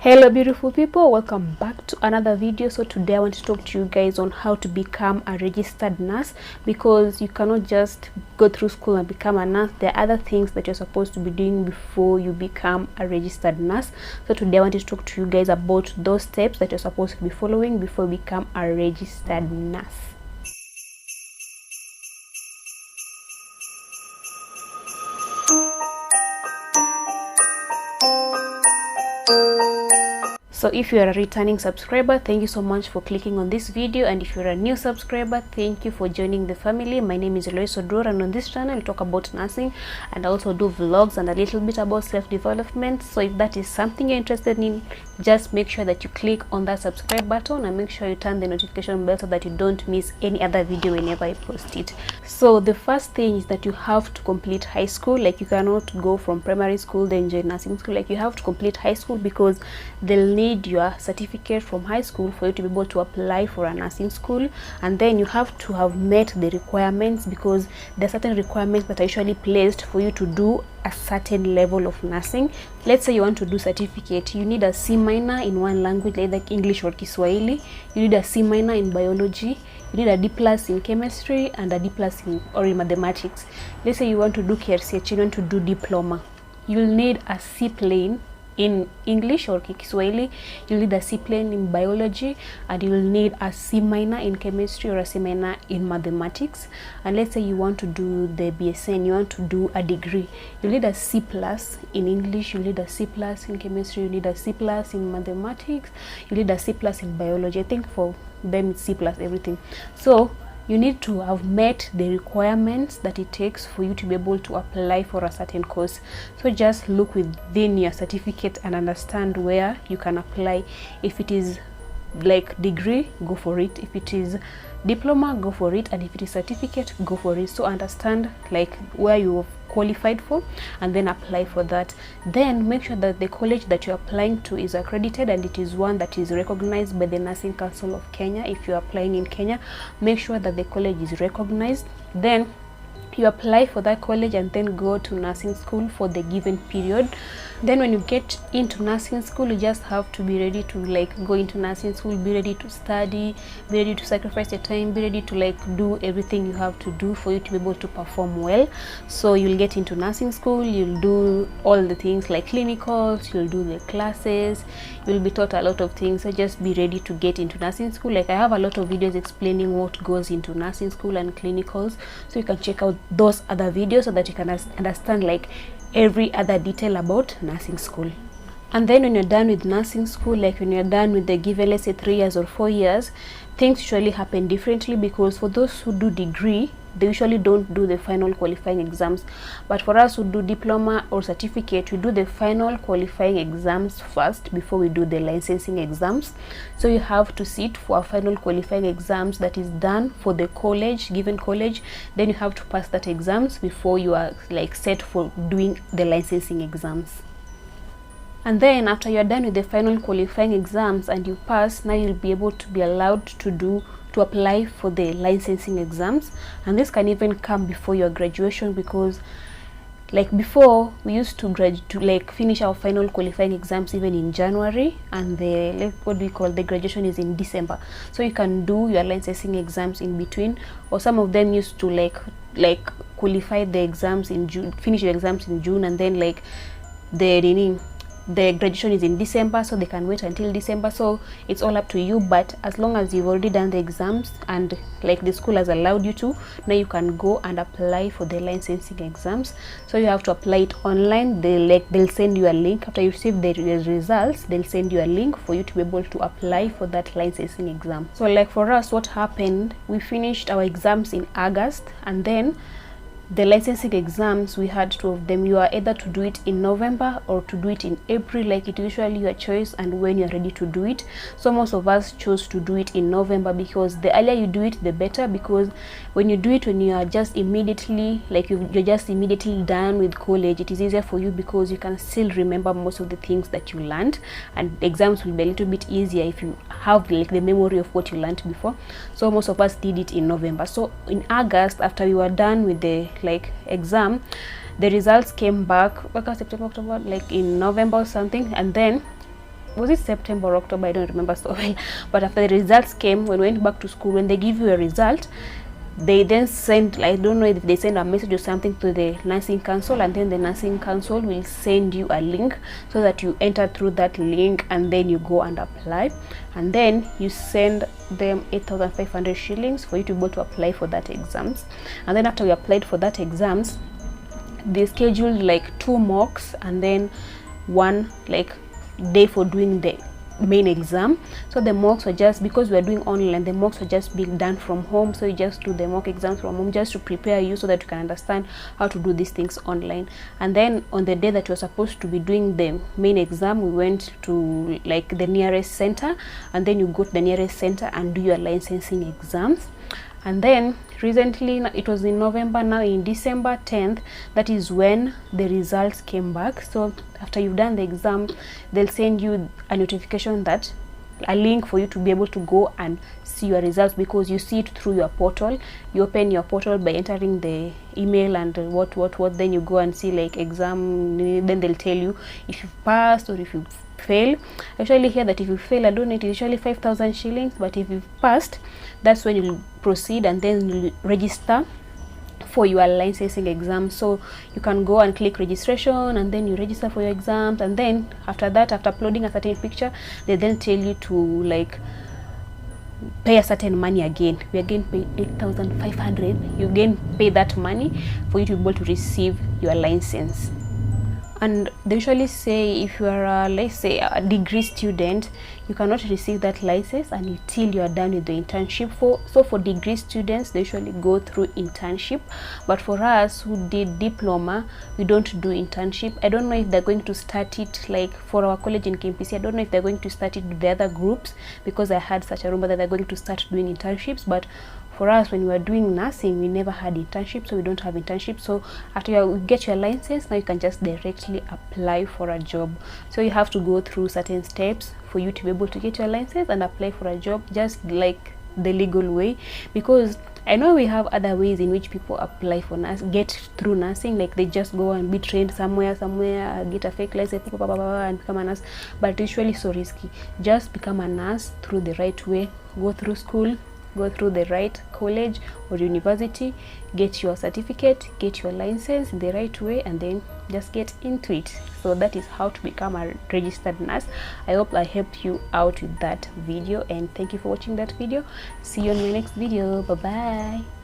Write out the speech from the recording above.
Hello beautiful people, welcome back to another video. So today I want to talk to you guys on how to become a registered nurse, because you cannot just go through school and become a nurse. There are other things that you're supposed to be doing before you become a registered nurse. So today I want to talk to you guys about those steps that you're supposed to be following before you become a registered nurse. So if you are a returning subscriber, thank you so much for clicking on this video, and if you're a new subscriber, thank you for joining the family. My name is Lois Odor, and on this channel we talk about nursing and also do vlogs and a little bit about self-development. So if that is something you're interested in, just make sure that you click on that subscribe button and make sure you turn the notification bell so that you don't miss any other video whenever I post it. So the first thing is that you have to complete high school. Like, you cannot go from primary school then join nursing school. Like, you have to complete high school because they'll need your certificate from high school for you to be able to apply for a nursing school. And then you have to have met the requirements, because there are certain requirements that are usually placed for you to do a certain level of nursing. Let's say you want to do certificate, you need a C minor in one language, either English or Kiswahili. You need a C minor in biology. You need a D plus in chemistry and a D plus in mathematics. Let's say you want to do KRCH, you want to do diploma, you'll need a C plain in English or Kiswahili, you'll need a C plain in biology, and you'll need a C minor in chemistry or a C minor in mathematics. And let's say you want to do the BSN, you want to do a degree, you'll need a C plus in English, you'll need a C plus in chemistry, you need a C plus in mathematics, you need a C plus in biology. I think for them it's C plus everything. So you need to have met the requirements that it takes for you to be able to apply for a certain course. So just look within your certificate and understand where you can apply. If it is like degree, go for it. If it is diploma, go for it. And if it is certificate, go for it. So understand like where you've qualified for and then apply for that. Then make sure that the college that you're applying to is accredited and it is one that is recognized by the Nursing Council of Kenya. If you're applying in Kenya, make sure that the college is recognized. Then you apply for that college and then go to nursing school for the given period. Then when you get into nursing school, you just have to be ready to like go into nursing school, be ready to study, be ready to sacrifice your time, be ready to like do everything you have to do for you to be able to perform well. So you'll get into nursing school, you'll do all the things like clinicals, you'll do the classes, you'll be taught a lot of things. So just be ready to get into nursing school. Like, I have a lot of videos explaining what goes into nursing school and clinicals, so you can check out those other videos so that you can understand like every other detail about nursing school. And then when you're done with nursing school, like when you're done with the given, let's say 3 years or 4 years, things usually happen differently, because for those who do degree, they usually don't do the final qualifying exams. But for us who do diploma or certificate, we do the final qualifying exams first before we do the licensing exams. So you have to sit for a final qualifying exams that is done for the college, given college. Then you have to pass that exams before you are like set for doing the licensing exams. And then after you're done with the final qualifying exams and you pass, now you'll be able to be allowed to apply for the licensing exams. And this can even come before your graduation, because like before we used to finish our final qualifying exams even in January, and the what we call the graduation is in December. So you can do your licensing exams in between, or some of them used to like qualify the exams in June, finish your exams in June, and then like the graduation is in December, so they can wait until December. So it's all up to you, but as long as you've already done the exams and like the school has allowed you to, now you can go and apply for the licensing exams. So you have to apply it online. They'll send you a link after you receive the results. They'll send you a link for you to be able to apply for that licensing exam. So like for us, what happened, we finished our exams in August, and then the licensing exams, we had 2 of them. You are either to do it in November or to do it in April. Like, it usually your choice and when you're ready to do it. So most of us chose to do it in November, because the earlier you do it, the better. Because when you do it when you are just immediately like you're just immediately done with college, it is easier for you because you can still remember most of the things that you learned, and exams will be a little bit easier if you have like the memory of what you learned before. So most of us did it in November. So in August, after we were done with the like exam, the results came back September, October, like in November or something, and then was it September or October, I don't remember so well. But after the results came, when we went back to school, when they give you a result, they then send, I don't know if they send a message or something to the nursing council, and then the nursing council will send you a link so that you enter through that link, and then you go and apply, and then you send them 8,500 shillings for you to be able to apply for that exams. And then after we applied for that exams, they scheduled like 2 mocks and then 1 like day for doing the main exam. So the mocks were just, because we are doing online, the mocks were just being done from home, so you just do the mock exams from home just to prepare you so that you can understand how to do these things online. And then on the day that you're supposed to be doing the main exam, we went to like the nearest center, and then you go to the nearest center and do your licensing exams. And then recently, it was in November, now in December 10th, that is when the results came back. So after you've done the exam, they'll send you a notification, that a link for you to be able to go and see your results, because you see it through your portal. You open your portal by entering the email and what then you go and see like exam, then they'll tell you if you've passed or if you fail. I usually hear that if you fail, I don't know, it is usually 5,000 shillings, but if you've passed, that's when you'll proceed and then you'll register for your licensing exam. So you can go and click registration, and then you register for your exams, and then after that, after uploading a certain picture, they then tell you to like pay a certain money again. We again pay 8,500. You again pay that money for you to be able to receive your license. And they usually say if you are let's say a degree student, you cannot receive that license until you are done with the internship. So for degree students, they usually go through internship, but for us who did diploma, we don't do internship. I don't know if they're going to start it, like for our college in KMPC, I don't know if they're going to start it with the other groups, because I had such a rumor that they're going to start doing internships. But for us, when we were doing nursing, we never had internship, so we don't have internship. So after you get your license, now you can just directly apply for a job. So you have to go through certain steps for you to be able to get your license and apply for a job, just like the legal way. Because I know we have other ways in which people apply for get through nursing, like they just go and be trained somewhere, get a fake license, and become a nurse. But it's usually so risky. Just become a nurse through the right way. Go through school, go through the right college or university, get your certificate, get your license in the right way, and then just get into it. So that is how to become a registered nurse. I hope I helped you out with that video, and thank you for watching that video. See you on my next video. Bye bye.